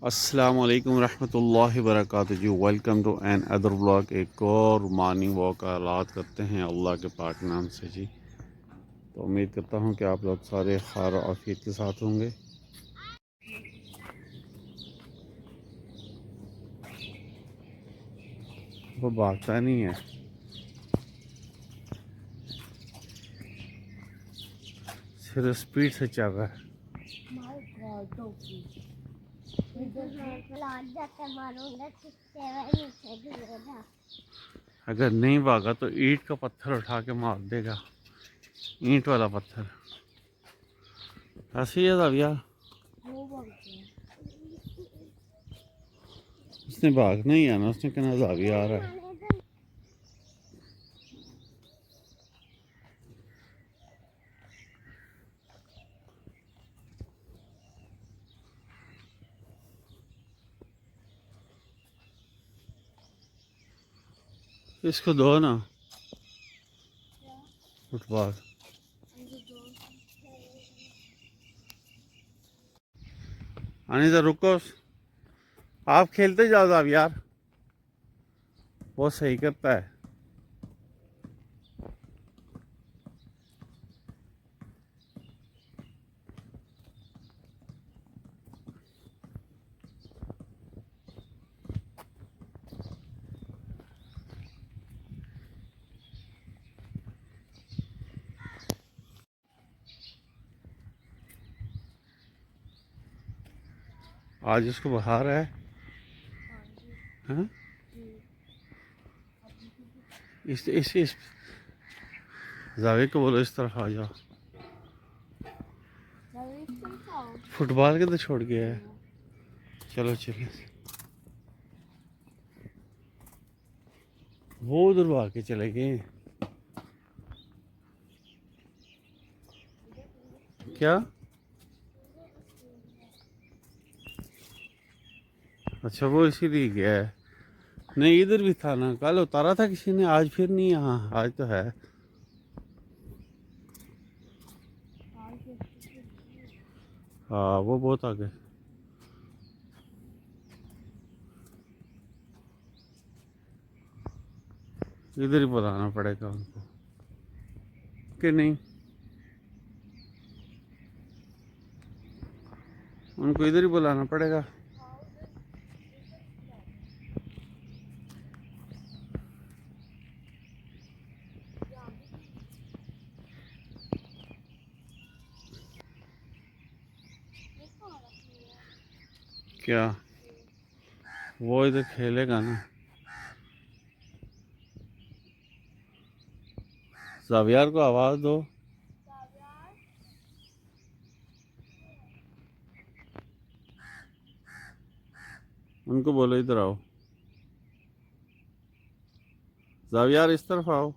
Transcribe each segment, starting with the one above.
अस्सलामुअलैकुम रहमतुल्लाहि वबरकातुहू जी। Welcome to an other vlog. एक और मॉर्निंग वॉक का आगाज़ करते हैं अल्लाह के पाक नाम से जी। तो उम्मीद करता हूँ कि आप लोग सारे खैर और आफियत के साथ होंगे। वो भागता नहीं है, सिर्फ स्पीड से चल रहा है। अगर नहीं भागा तो ईंट का पत्थर उठा के मार देगा, ईंट वाला पत्थर। ऐसे ही है भैया, उसने भागना ही है ना, उसने कहना जाविया आ रहा है। इसको दो ना फुटबॉल। अनिता रुको, आप खेलते जाओ आप यार, बहुत सही करता है। आज उसको बुखार है। हाँ? इस जावे को बोलो इस तरफ आ जाओ। फुटबॉल के तो छोड़ गया है। चलो चलिए, वो उधर भाग के चले गए। क्या? अच्छा, वो इसीलिए गया है। नहीं, इधर भी था ना, कल उतारा था किसी ने, आज फिर नहीं। यहाँ आज तो है। हाँ, वो बहुत आगे। इधर ही बुलाना पड़ेगा उनको कि नहीं, उनको इधर ही बुलाना पड़ेगा। क्या? वो इधर खेलेगा ना। जावियार को आवाज दो। उनको बोलो इधर आओ। जावियार इस तरफ आओ।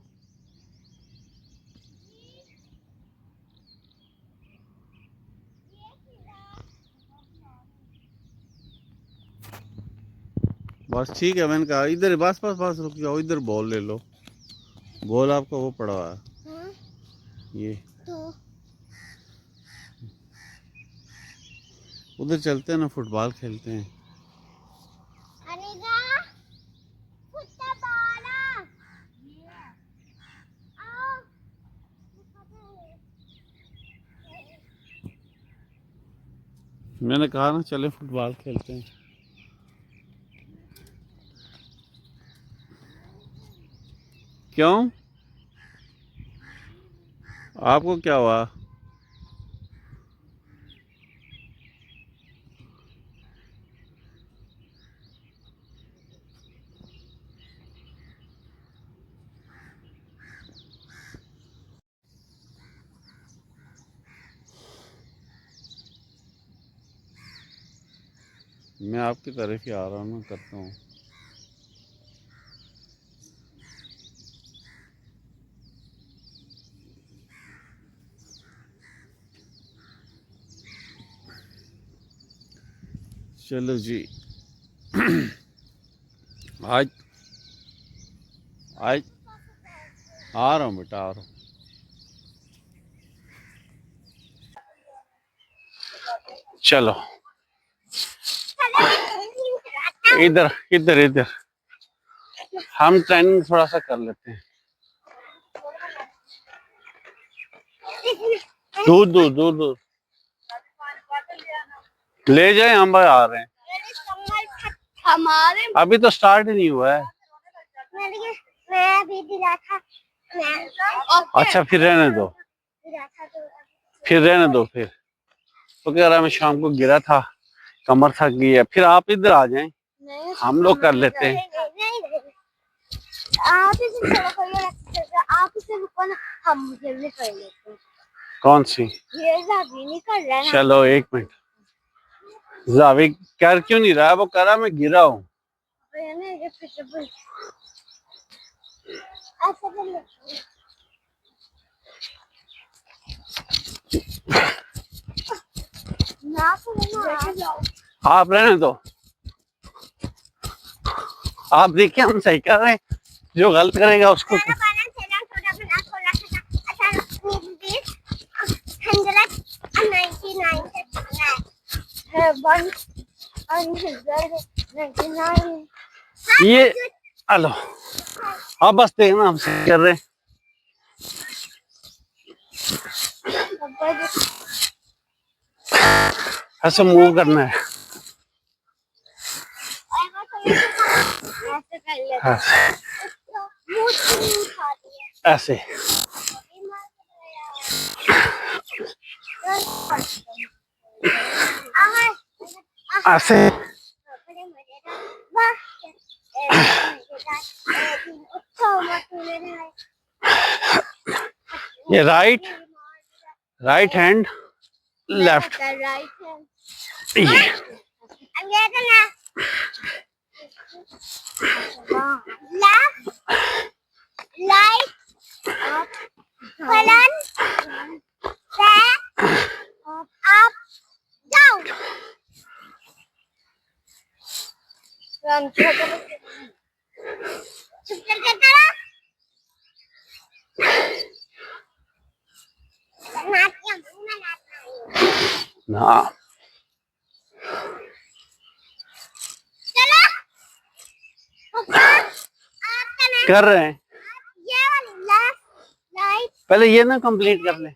बस ठीक है, मैंने कहा इधर बस बस बस रुक जाओ, इधर बॉल ले लो। बॉल आपका वो पड़ा हुआ है। हाँ? ये तो उधर चलते हैं ना, फुटबॉल खेलते हैं। मैंने कहा ना चले फुटबॉल खेलते हैं। क्यों? आपको क्या हुआ? मैं आपकी तरफ ही आ रहा हूँ, करता हूँ। चलो जी। आज आज आ रहा हूँ बेटा, आ रहा हूँ। चलो। इधर इधर इधर हम ट्रेनिंग थोड़ा सा कर लेते हैं। दूर दूर दूर दूर ले जाए, हम भाई आ रहे हैं। हमारे अभी तो स्टार्ट ही नहीं हुआ है। मैं अभी दिला था। अच्छा फिर रहने दो, फिर रहने दो। फिर तो कह रहा मैं शाम को गिरा था, कमर थक गई है। फिर आप इधर आ जाएं, हम लोग कर लेते हैं। आप इसे रुको ना, हम मुझे भी कर लेते हैं। कौन सी? ये जावी नहीं कर रहा है। चलो एक मिनट। जावी कर क्यों नहीं रहा? वो कह रहा मैं गिरा हूँ। आप रहने दो, आप देखिए हम सही कर रहे हैं, जो गलत करेगा उसको। ये हेलो, आप बस देखना हम सही कर रहे हैं। ऐसे मूव करना है, ऐसे ऐसे ये राइट हैंड लेफ्ट, ना कर रहे हैं। पहले ये ना कंप्लीट कर ले।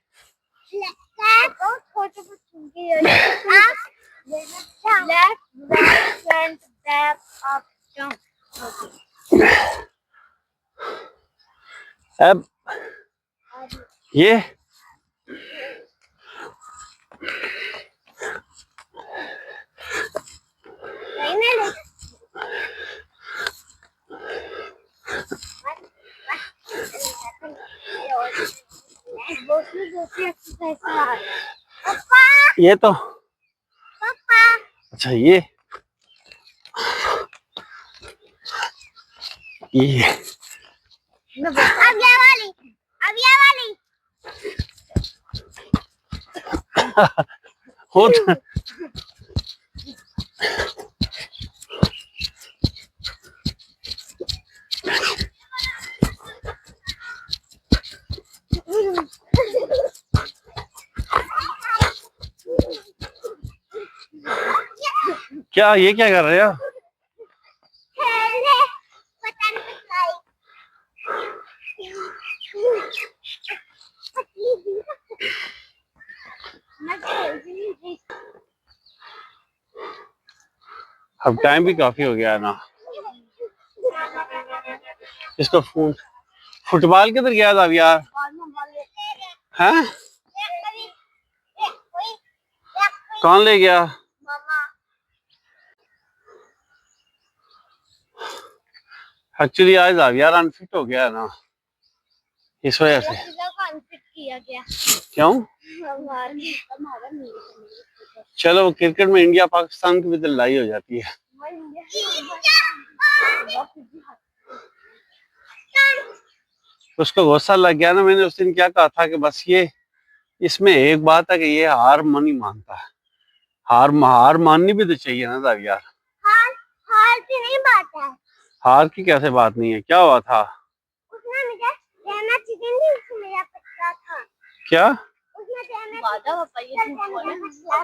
अब ये ये तो अच्छा ये अब ये वाली होता क्या? ये क्या कर रहे हो? अब टाइम भी काफी हो गया है ना। इसको फुटबॉल किधर गया था अब यार? हैं? कौन ले गया? एक्चुअली आज अब यार अनफिट हो गया है ना, इस वजह से। किया गया क्यों? चलो क्रिकेट में इंडिया पाकिस्तान की भी तो लड़ाई हो जाती है। उसको गुस्सा लग गया ना। मैंने उस दिन क्या कहा था कि बस ये इसमें एक बात है कि ये हार नहीं मानता है। हार माननी भी तो चाहिए ना साहब यार। हार की नहीं बात है। हार की कैसे बात नहीं है? क्या हुआ था? उसने मुझे रहना चिकन दी, उसने मेरा पकड़ा था। क्या? उसने बाजा पापा ये झूठ बोला था।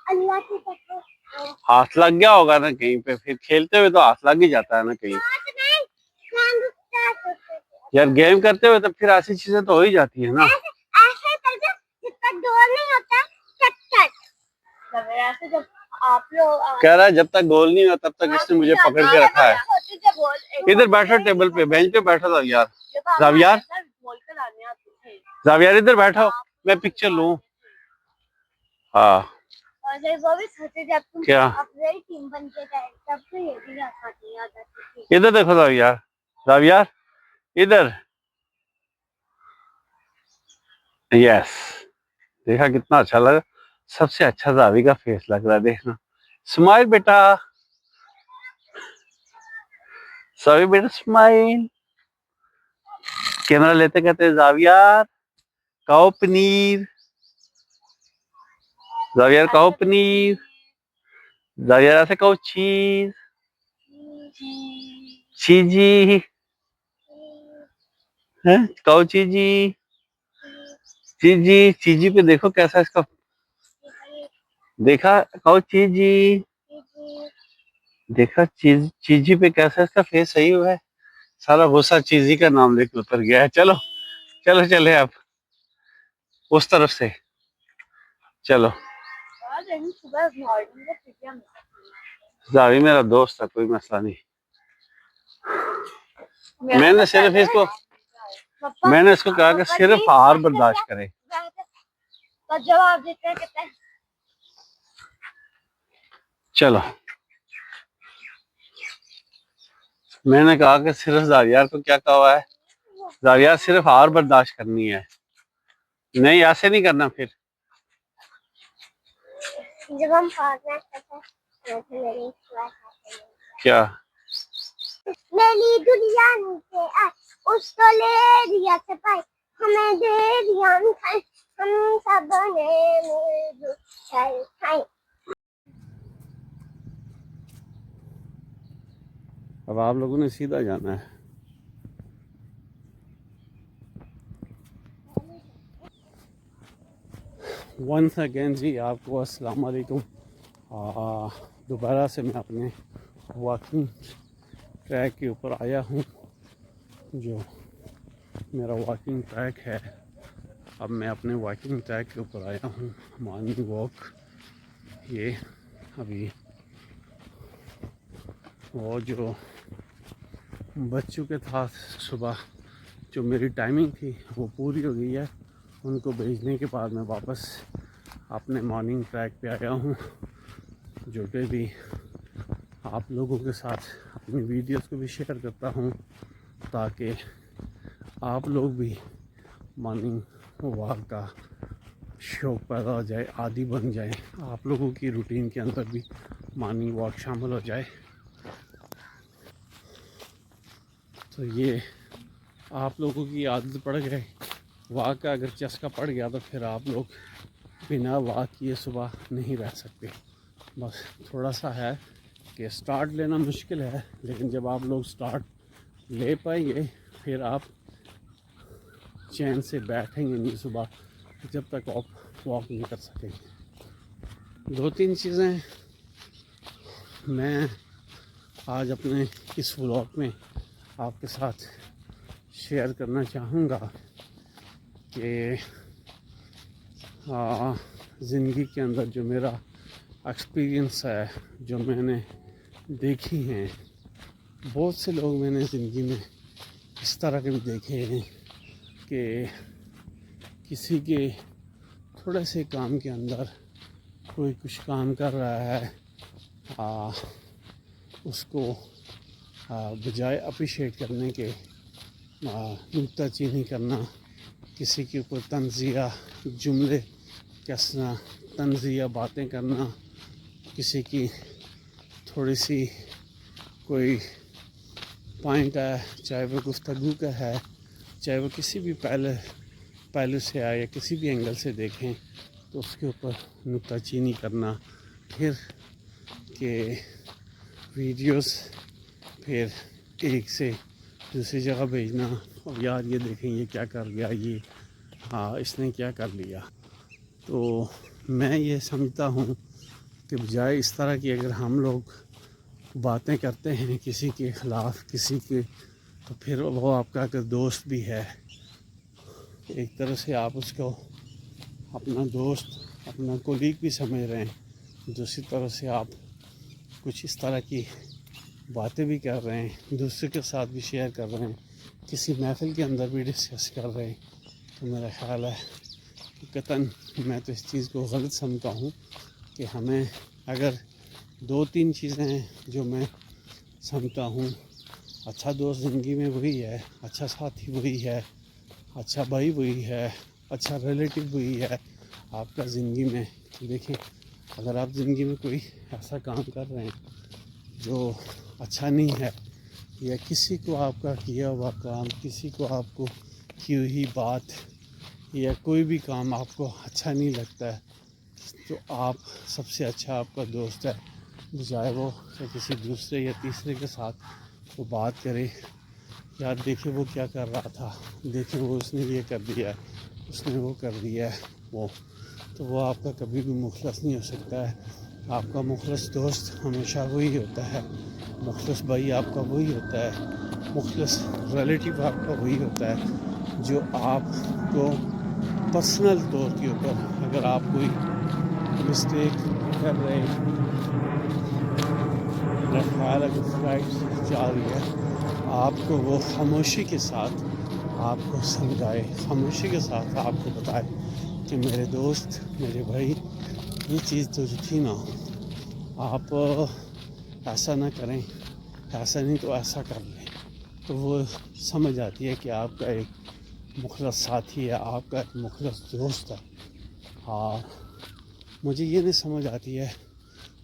अल्लाह की कसम हाथ लग गया होगा ना कहीं पे, फिर खेलते हुए तो हाथ लग ही जाता है ना कहीं। यार गेम करते हुए तो फिर ऐसी चीजें तो हो ही जाती है ना। ऐसे करके जितना गोल नहीं होता ऐसे जब आप लोग कह रहा है जब तक गोल नहीं होता तब तक इसने मुझे पकड़ के रखा है। इधर बैठो टेबल पे, बेंच पे बैठो जावियार। जावियार जावियार इधर बैठो, मैं पिक्चर लूं। हाँ वो भी सोचे जब तुम क्या अपनी टीम बन के गए तब तो ये भी थी। इधर देखो जावियार, जावियार इधर। यस, देखा कितना अच्छा लगा। सबसे अच्छा जावी का फेस लग रहा है, देखना। स्माइल बेटा, सभी बेटा स्माइल। कैमरा लेते कहते जावियार खाओ पनीर, जावियार खाओ पनीर, जावियार ऐसे कहो चीज, चीजी है, कहो चीजी, चीजी। चीजी पे देखो कैसा इसका, देखा कहो चीजी, देखा चीजी पे कैसा इसका फेस सही हुआ है। सारा गुस्सा चीजी का नाम लेके उतर गया है। चलो चलो चले आप उस तरफ से, चलो। जावी मेरा दोस्त है, कोई मसला नहीं। मैंने सिर्फ इसको, मैंने इसको कहा कि सिर्फ हार बर्दाश्त करे। जवाब देते हैं। चलो, मैंने कहा कि सिर्फ जावियार को क्या कहा हुआ है, जावियार सिर्फ हार बर्दाश्त करनी है, नहीं ऐसे नहीं करना। फिर जब हम क्या मेरी दुनिया नीचे आ, उसको ले दिया सफाई, हमें दे दिया मिठाई, हम सब ने मिलजुल खाई। अब आप लोगों ने सीधा जाना है। वंस अगेन जी आपको अस्सलाम वालेकुम। दोबारा से मैं अपने वॉकिंग ट्रैक के ऊपर आया हूँ। जो मेरा वॉकिंग ट्रैक है, अब मैं अपने वॉकिंग ट्रैक के ऊपर आया हूँ। मॉर्निंग वॉक ये अभी वो जो बच्चों के साथ सुबह जो मेरी टाइमिंग थी वो पूरी हो गई है। उनको भेजने के बाद मैं वापस अपने मॉर्निंग ट्रैक पे आया हूँ, जो कि भी आप लोगों के साथ अपनी वीडियोस को भी शेयर करता हूँ ताकि आप लोग भी मॉर्निंग वॉक का शौक पैदा हो जाए, आदी बन जाए, आप लोगों की रूटीन के अंदर भी मॉर्निंग वॉक शामिल हो जाए। तो ये आप लोगों की आदत पड़ गए वॉक का, अगर चस्का पड़ गया तो फिर आप लोग बिना वॉक किए सुबह नहीं रह सकते। बस थोड़ा सा है कि स्टार्ट लेना मुश्किल है, लेकिन जब आप लोग स्टार्ट ले पाएंगे फिर आप चैन से बैठेंगे नहीं सुबह जब तक आप वॉक नहीं कर सकेंगे। दो तीन चीज़ें मैं आज अपने इस व्लॉग में आपके साथ शेयर करना चाहूँगा कि ज़िंदगी के अंदर जो मेरा एक्सपीरियंस है, जो मैंने देखी हैं। बहुत से लोग मैंने ज़िंदगी में इस तरह के भी देखे हैं कि किसी के थोड़े से काम के अंदर कोई कुछ काम कर रहा है, उसको बजाय अप्रिशिएट करने के नुक्ताचीनी करना, किसी के ऊपर तंज़िया जुमले कसना, तंज़िया बातें करना, किसी की थोड़ी सी कोई पॉइंट है, चाहे वो गुफ्तगू का है, चाहे वो किसी भी पहलू से आए या किसी भी एंगल से देखें, तो उसके ऊपर नुक्ताचीनी करना, फिर के वीडियोस फिर एक से दूसरी जगह भेजना, और यार ये देखें ये क्या कर गया, ये हाँ इसने क्या कर लिया। तो मैं ये समझता हूँ कि बजाय इस तरह की अगर हम लोग बातें करते हैं किसी के ख़िलाफ़ किसी के, तो फिर वो आपका अगर दोस्त भी है, एक तरह से आप उसको अपना दोस्त अपना कोलीग भी समझ रहे हैं, दूसरी तरह से आप कुछ इस तरह की बातें भी कर रहे हैं, दूसरे के साथ भी शेयर कर रहे हैं, किसी महफिल के अंदर भी डिस्कस कर रहे हैं। तो मेरा ख़्याल है कि कतन मैं तो इस चीज़ को गलत समझता हूँ कि हमें अगर 2-3 चीज़ें हैं जो मैं समझता हूँ, अच्छा दोस्त ज़िंदगी में वही है, अच्छा साथी वही है, अच्छा भाई वही है, अच्छा रिलेटिव वही है आपका ज़िंदगी में। देखें, अगर आप ज़िंदगी में कोई ऐसा काम कर रहे हैं जो अच्छा नहीं है, या किसी को आपका किया हुआ काम, किसी को आपको की हुई बात या कोई भी काम आपको अच्छा नहीं लगता है, तो आप सबसे अच्छा आपका दोस्त है, बजाय वो किसी दूसरे या तीसरे के साथ वो बात करे, यार देखे वो क्या कर रहा था, देखें वो उसने ये कर दिया, उसने वो कर दिया है, तो वो आपका कभी भी मुखलस नहीं हो सकता है। आपका मुखलस दोस्त हमेशा वही होता है, मुखलस भाई आपका वही होता है, मुखलस रिलेटिव आपका वही होता है जो आपको पर्सनल तौर के ऊपर, अगर आप कोई मिस्टेक कर रहे हैं, मेरा ख्याल है कि फ्लाइट जा रही है, आपको वो खामोशी के साथ आपको समझाए, खामोशी के साथ आपको बताए कि मेरे दोस्त मेरे भाई ये चीज़ तो जो थी ना, आप ऐसा ना करें, ऐसा नहीं तो ऐसा कर लें, तो वो समझ आती है कि आपका एक मुखलस साथी है, आपका एक मुखलस दोस्त है। और मुझे ये नहीं समझ आती है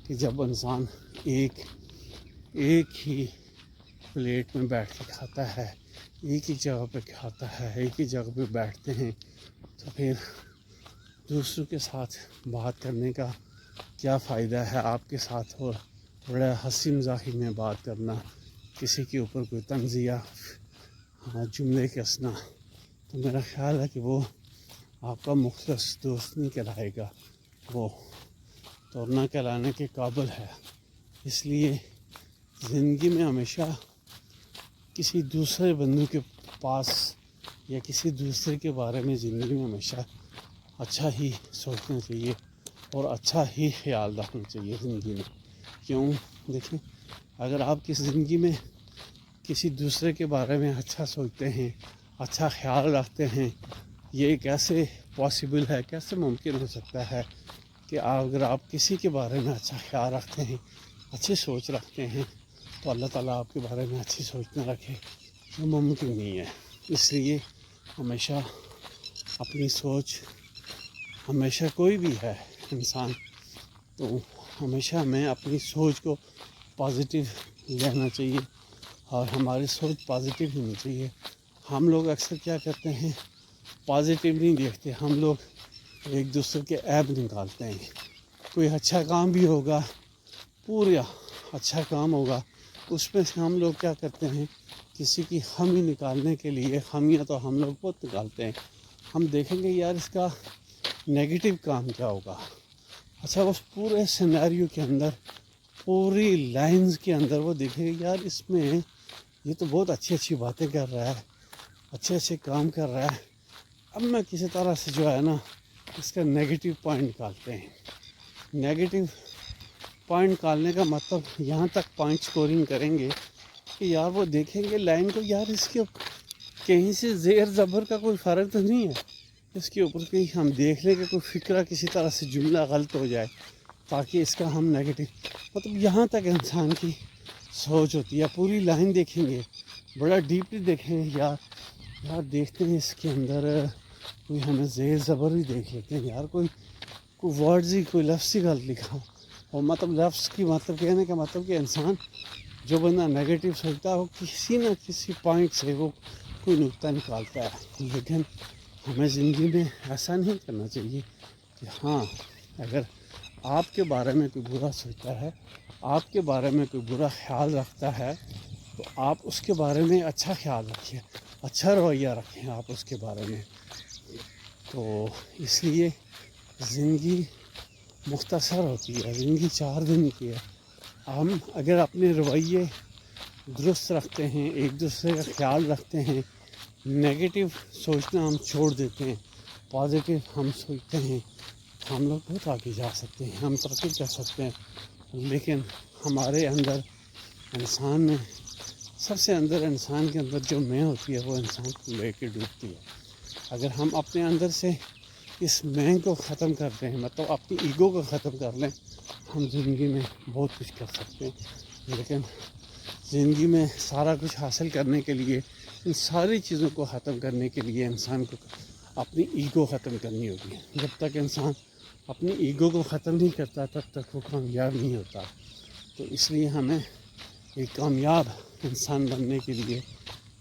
कि जब इंसान एक ही प्लेट में बैठ के खाता है, एक ही जगह पे खाता है, एक ही जगह पे बैठते हैं, तो फिर दूसरों के साथ बात करने का क्या फ़ायदा है आपके साथ, और बड़ा हंसी मजाकी में बात करना, किसी के ऊपर कोई तंज़िया जुमले कसना, तो मेरा ख़्याल है कि वो आपका मुखलस दोस्त नहीं कहलाएगा, वो तो ना कहलाने के काबिल है। इसलिए ज़िंदगी में हमेशा किसी दूसरे बंदे के पास या किसी दूसरे के बारे में ज़िंदगी में हमेशा अच्छा ही सोचना चाहिए और अच्छा ही ख्याल रखना चाहिए ज़िंदगी में। क्यों? देखें, अगर आप किस ज़िंदगी में किसी दूसरे के बारे में अच्छा सोचते हैं, अच्छा ख्याल रखते हैं, ये कैसे पॉसिबल है, कैसे मुमकिन हो सकता है कि अगर आप किसी के बारे में अच्छा ख्याल रखते हैं, अच्छी सोच रखते हैं, तो अल्लाह ताला आपके बारे में अच्छी सोच न रखे, वो मुमकिन नहीं है। इसलिए हमेशा अपनी सोच, हमेशा कोई भी है इंसान, तो हमेशा हमें अपनी सोच को पॉजिटिव लेना चाहिए और हमारी सोच पॉजिटिव होनी चाहिए। हम लोग अक्सर क्या करते हैं, पॉजिटिव नहीं देखते, हम लोग एक दूसरे के ऐब निकालते हैं। कोई अच्छा काम भी होगा, पूरा अच्छा काम होगा, उसमें से हम लोग क्या करते हैं, किसी की खामी निकालने के लिए, खामियां तो हम लोग बहुत निकालते हैं, हम देखेंगे यार इसका नेगेटिव काम क्या होगा। अच्छा, उस पूरे सिनेरियो के अंदर, पूरी लाइंस के अंदर वो देखेगा यार इसमें ये तो बहुत अच्छी अच्छी बातें कर रहा है, अच्छे अच्छे काम कर रहा है, अब मैं किसी तरह से जो है ना इसका नेगेटिव पॉइंट निकालते हैं। नेगेटिव पॉइंट निकालने का मतलब यहाँ तक पॉइंट स्कोरिंग करेंगे कि यार वो देखेंगे लाइन को, यार इसके कहीं से ज़ेर ज़बर का कोई फ़र्क तो नहीं है, इसके ऊपर कहीं हम देख लें कि कोई फ़िक्रा किसी तरह से जुमला गलत हो जाए ताकि इसका हम नेगेटिव, मतलब यहाँ तक इंसान की सोच होती है। पूरी लाइन देखेंगे, बड़ा डीपली देखेंगे, यार देखते हैं इसके अंदर कोई हमें ज़ेर ज़बर भी देख लेते हैं, यार कोई वर्ड्स ही, कोई लफ्ज़ ही गलत लिखा, और मतलब लफ्ज़ की मतलब कहने का मतलब कि इंसान जो बंदा नेगेटिव सोचता है वो किसी न किसी पॉइंट से वो कोई नुक्ता निकालता है। लेकिन हमें ज़िंदगी में ऐसा नहीं करना चाहिए कि हाँ, अगर आपके बारे में कोई बुरा सोचता है, आपके बारे में कोई बुरा ख्याल रखता है, तो आप उसके बारे में अच्छा ख्याल रखिए, अच्छा रवैया रखें आप उसके बारे में। तो इसलिए ज़िंदगी मुख्तसर होती है, ज़िंदगी 4 दिन की है। हम अगर अपने रवैये दुरुस्त रखते हैं, एक दूसरे का ख्याल रखते हैं, नेगेटिव सोचना हम छोड़ देते हैं, पॉजिटिव हम सोचते हैं, तो हम लोग बहुत आगे जा सकते हैं, हम तरक्की कर सकते हैं। लेकिन हमारे अंदर इंसान में सबसे अंदर इंसान के अंदर जो मैं होती है वो इंसान को लेके डूबती है। अगर हम अपने अंदर से इस मैं को ख़त्म कर दें, मतलब अपनी ईगो को ख़त्म कर लें, हम ज़िंदगी में बहुत कुछ कर सकते हैं। लेकिन ज़िंदगी में सारा कुछ हासिल करने के लिए, इन सारी चीज़ों को ख़त्म करने के लिए इंसान को अपनी ईगो ख़त्म करनी होगी। जब तक इंसान अपनी ईगो को ख़त्म नहीं करता तब तक वो कामयाब नहीं होता। तो इसलिए हमें एक कामयाब इंसान बनने के लिए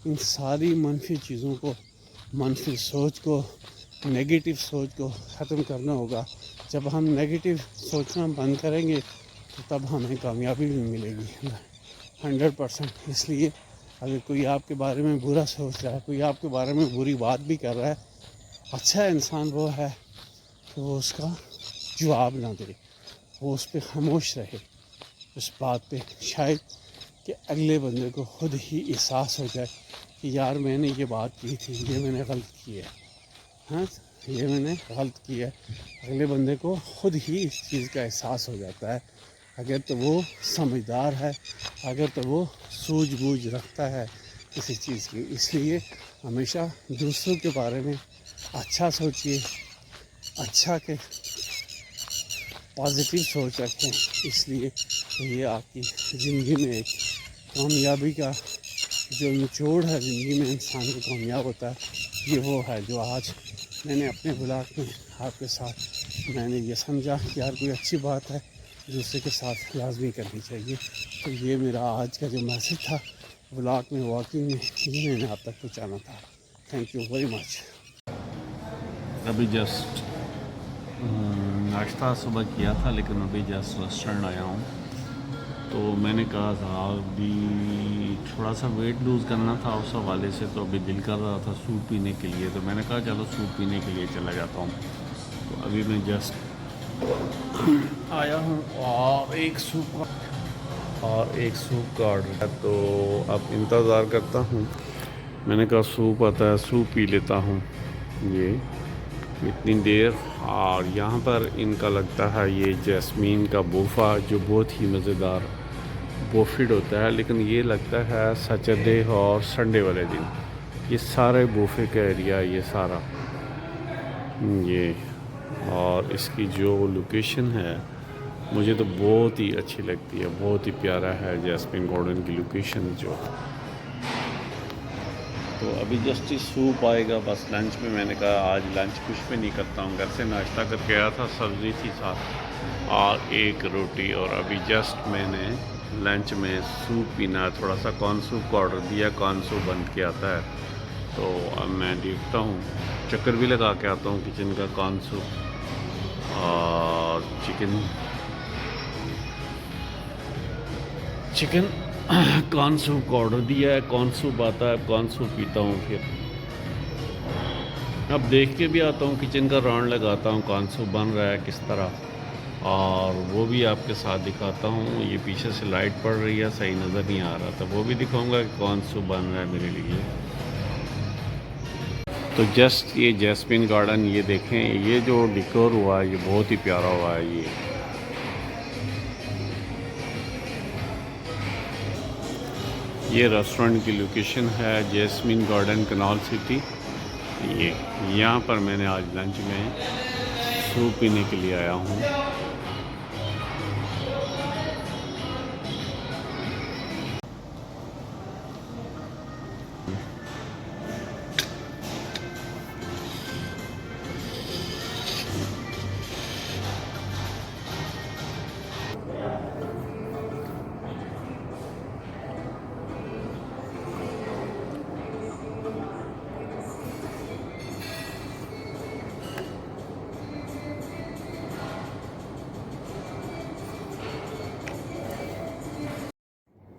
इन सारी मनफी चीज़ों को, मनफी सोच को, नेगेटिव सोच को ख़त्म करना होगा। जब हम नेगेटिव सोचना बंद करेंगे तो तब हमें कामयाबी भी मिलेगी 100%। इसलिए अगर कोई आपके बारे में बुरा सोच रहा है, कोई आपके बारे में बुरी बात भी कर रहा है, अच्छा इंसान वो है कि वो उसका जवाब ना दे, वो उस पर खामोश रहे उस बात पे, शायद कि अगले बंदे को खुद ही एहसास हो जाए कि यार मैंने ये बात की थी, ये मैंने गलत की है, हाँ ये मैंने गलत किया है। अगले बंदे को खुद ही इस चीज़ का एहसास हो जाता है, अगर तो वो समझदार है, अगर तो वो सूझबूझ रखता है किसी चीज़ की। इसलिए हमेशा दूसरों के बारे में अच्छा सोचिए, अच्छा के पॉजिटिव सोच रखें। इसलिए ये आपकी ज़िंदगी में एक कामयाबी का जो निचोड़ है, ज़िंदगी में इंसान को कामयाब होता है, ये वो है जो आज मैंने अपने ब्लॉग में आपके साथ मैंने ये समझा कि यार कोई अच्छी बात है दूसरे के साथ लाजमी करनी चाहिए। तो ये मेरा आज का जो मैसेज था ब्लॉग में, वॉकिंग में, ये मैंने आप तक पहुँचाना था। Thank you very much. अभी जस्ट नाश्ता सुबह किया था, लेकिन अभी जस्ट रेस्टोरेंट आया हूँ। तो मैंने कहा था अभी थोड़ा सा वेट लूज़ करना था उस हवाले से, तो अभी दिल कर रहा था सूप पीने के लिए, तो मैंने कहा चलो सूप पीने के लिए चला जाता हूँ। तो अभी मैं जस्ट आया हूँ और एक सूप का ऑर्डर है, तो अब इंतज़ार करता हूँ। मैंने कहा सूप आता है, सूप पी लेता हूँ ये इतनी देर। और यहाँ पर इनका लगता है ये जैस्मीन का बूफा, जो बहुत ही मज़ेदार बोफिड होता है, लेकिन ये लगता है सैटरडे और संडे वाले दिन। ये सारे बूफे का एरिया, ये सारा ये, और इसकी जो लोकेशन है मुझे तो बहुत ही अच्छी लगती है, बहुत ही प्यारा है जैस्मिन गार्डन की लोकेशन जो। तो अभी जस्ट ही सूप आएगा बस लंच में। मैंने कहा आज लंच कुछ भी नहीं करता हूँ, घर से नाश्ता करके आया था, सब्ज़ी थी साथ और एक रोटी, और अभी जस्ट मैंने लंच में सूप पीना, थोड़ा सा कॉर्न सूप का ऑर्डर दिया, कॉर्न सूप बन के आता है। तो अब मैं देखता हूँ, चक्कर भी लगा के आता हूँ किचन का, कॉर्न सूप और चिकन कॉर्न सूप का ऑर्डर दिया है। कॉर्न सूप आता है, कॉर्न सूप पीता हूँ, फिर अब देख के भी आता हूँ, किचन का राउंड लगाता हूँ कॉर्न सूप बन रहा है किस तरह, और वो भी आपके साथ दिखाता हूँ। ये पीछे से लाइट पड़ रही है, सही नज़र नहीं आ रहा था, वो भी दिखाऊंगा कि कौन सूप बन रहा है मेरे लिए। तो जस्ट ये जैस्मिन गार्डन, ये देखें, ये जो डिकोर हुआ है ये बहुत ही प्यारा हुआ है। ये रेस्टोरेंट की लोकेशन है जैस्मिन गार्डन, कनाल सिटी। ये यहाँ पर मैंने आज लंच में सूप पीने के लिए आया हूँ।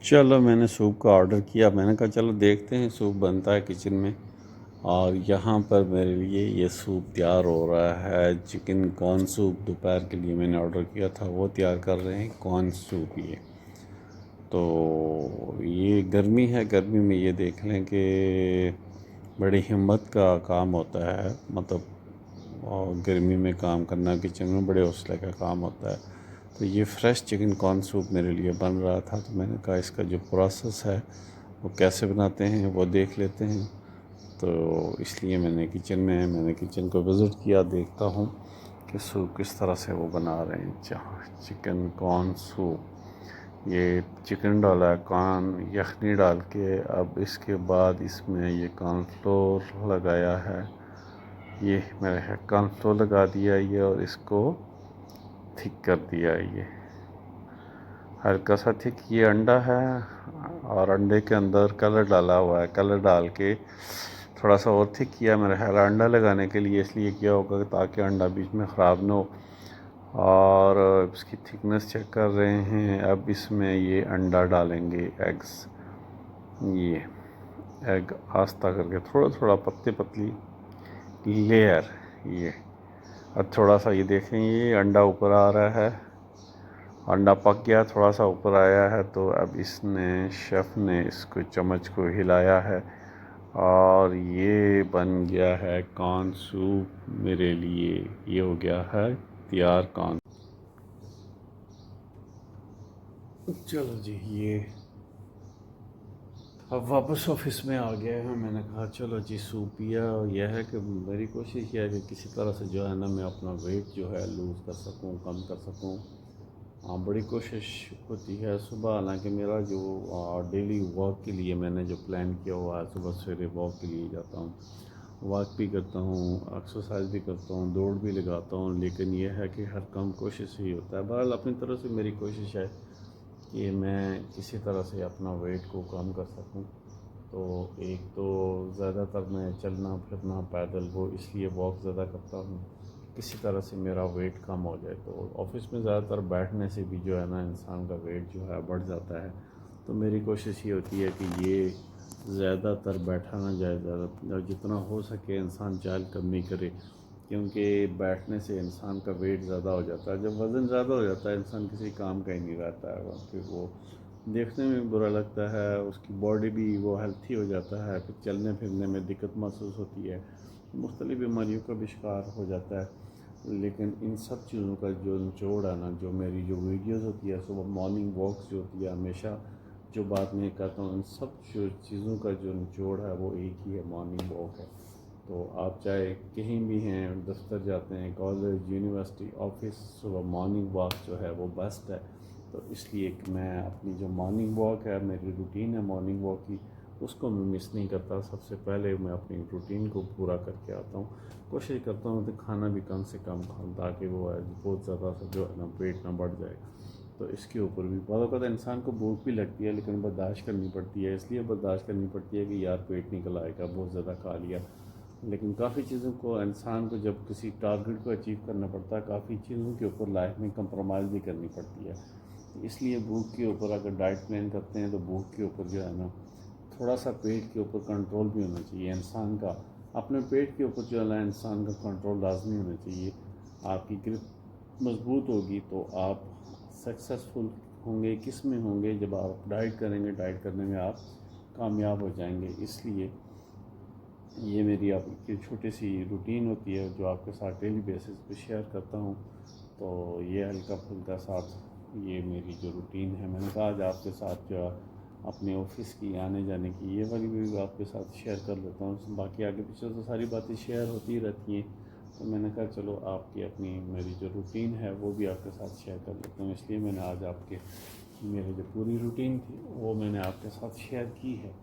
चलो मैंने सूप का ऑर्डर किया, मैंने कहा चलो देखते हैं सूप बनता है किचन में। और यहाँ पर मेरे लिए ये सूप तैयार हो रहा है। चिकन कॉर्न सूप दोपहर के लिए मैंने ऑर्डर किया था, वो तैयार कर रहे हैं कॉर्न सूप। ये तो ये गर्मी है, गर्मी में ये देख लें कि बड़ी हिम्मत का काम होता है, मतलब और गर्मी में काम करना किचन में बड़े हौसले का काम होता है। तो ये फ्रेश चिकन कॉर्न सूप मेरे लिए बन रहा था, तो मैंने कहा इसका जो प्रोसेस है वो कैसे बनाते हैं वो देख लेते हैं। तो इसलिए मैंने किचन को विज़िट किया, देखता हूँ कि सूप किस तरह से वो बना रहे हैं। चिकन कॉर्न सूप, ये चिकन डाला है, कॉर्न यखनी डाल के, अब इसके बाद इसमें ये कॉर्नफ्लोर लगाया है, ये मैंने कॉर्नफ्लोर लगा दिया ये, और इसको थिक कर दिया ये हल्का सा थिक। ये अंडा है और अंडे के अंदर कलर डाला हुआ है, कलर डाल के थोड़ा सा और थिक किया मेरा ख्याल अंडा लगाने के लिए, इसलिए किया होगा ताकि अंडा बीच में ख़राब ना हो। और इसकी थिकनेस चेक कर रहे हैं। अब इसमें ये अंडा डालेंगे, एग्स, ये एग आस्ता करके थोड़ा थोड़ा पतली पतली लेयर। ये अब थोड़ा सा ये देखें, ये अंडा ऊपर आ रहा है, अंडा पक गया, थोड़ा सा ऊपर आया है। तो अब शेफ़ ने इसको चम्मच को हिलाया है और ये बन गया है कॉर्न सूप मेरे लिए। ये हो गया है तैयार कॉर्न। चलो जी, ये अब वापस ऑफिस में आ गया है। मैंने कहा चलो जी सूप पिया। यह है कि मेरी कोशिश यह है कि किसी तरह से जो है ना मैं अपना वेट जो है लूज़ कर सकूं, कम कर सकूं। हाँ, बड़ी कोशिश होती है सुबह, हालांकि मेरा जो डेली वॉक के लिए मैंने जो प्लान किया हुआ है, सुबह सवेरे वॉक के लिए जाता हूँ, वॉक भी करता हूँ, एक्सरसाइज भी करता हूँ, दौड़ भी लगाता हूँ। लेकिन यह है कि हर काम कोशिश ही होता है। बहरहाल अपनी तरफ से मेरी कोशिश है कि मैं किसी तरह से अपना वेट को कम कर सकूं। तो एक तो ज़्यादातर मैं चलना फिरना पैदल वो इसलिए वॉक ज़्यादा करता हूँ, किसी तरह से मेरा वेट कम हो जाए। तो ऑफ़िस में ज़्यादातर बैठने से भी जो है ना इंसान का वेट जो है बढ़ जाता है। तो मेरी कोशिश ये होती है कि ये ज़्यादातर बैठा ना जाए, ज़्यादा जितना हो सके इंसान चहलकदमी करे, क्योंकि बैठने से इंसान का वेट ज़्यादा हो जाता है। जब वज़न ज़्यादा हो जाता है इंसान किसी काम का ही नहीं रहता है, फिर वो देखने में बुरा लगता है, उसकी बॉडी भी वो हेल्थी हो जाता है, फिर चलने फिरने में दिक्कत महसूस होती है, मुख्तलिफ़ बीमारियों का भी शिकार हो जाता है। लेकिन इन सब चीज़ों का जो निचोड़ है ना, जो मेरी जो वीडियोज़ होती है सुबह मॉर्निंग वॉक्स जो होती है, हमेशा जो बात मैं करता हूँ, इन सब जो चीज़ों का जो निचोड़ है वो एक ही है, मॉर्निंग वॉक है। तो आप चाहे कहीं भी हैं, दफ्तर जाते हैं, कॉलेज, यूनिवर्सिटी, ऑफिस, सुबह मॉर्निंग वॉक जो है वो बेस्ट है। तो इसलिए कि मैं अपनी जो मॉर्निंग वॉक है, मेरी रूटीन है मॉर्निंग वॉक की, उसको मैं मिस नहीं करता। सबसे पहले मैं अपनी रूटीन को पूरा करके आता हूँ। कोशिश करता हूँ कि खाना भी कम से कम खाऊँ, ताकि वो बहुत ज़्यादा जो है ना पेट ना बढ़ जाए। तो इसके ऊपर भी बहुत वक्त इंसान को भूख भी लगती है, लेकिन बर्दाश्त करनी पड़ती है। इसलिए बर्दाश्त करनी पड़ती है कि यार पेट निकल आएगा, बहुत ज़्यादा खा लिया। लेकिन काफ़ी चीज़ों को इंसान को जब किसी टारगेट को अचीव करना पड़ता है, काफ़ी चीज़ों के ऊपर लाइफ में कंप्रोमाइज़ भी करनी पड़ती है। तो इसलिए भूख के ऊपर अगर डाइट प्लान करते हैं तो भूख के ऊपर जो है ना थोड़ा सा पेट के ऊपर कंट्रोल भी होना चाहिए इंसान का। अपने पेट के ऊपर जो है ना इंसान का कंट्रोल लाजमी होना चाहिए। आपकी ग्रिप मजबूत होगी तो आप सक्सेसफुल होंगे। किस में होंगे? जब आप डाइट करेंगे, डाइट करने में आप कामयाब हो जाएंगे। इसलिए ये मेरी आपकी छोटी सी रूटीन होती है जो आपके साथ डेली बेसिस पे शेयर करता हूँ। तो ये हल्का फुल्का साथ ये मेरी जो रूटीन है, मैंने कहा आज आपके साथ जो अपने ऑफिस की आने जाने की ये वाली भी आपके साथ शेयर कर लेता हूँ। बाकी आगे पीछे तो सारी बातें शेयर होती रहती हैं, तो मैंने कहा चलो आपकी अपनी मेरी जो रूटीन है वो भी आपके साथ शेयर कर लेता हूँ। इसलिए मैंने आज आपके मेरी जो पूरी रूटीन थी वो मैंने आपके साथ शेयर की है।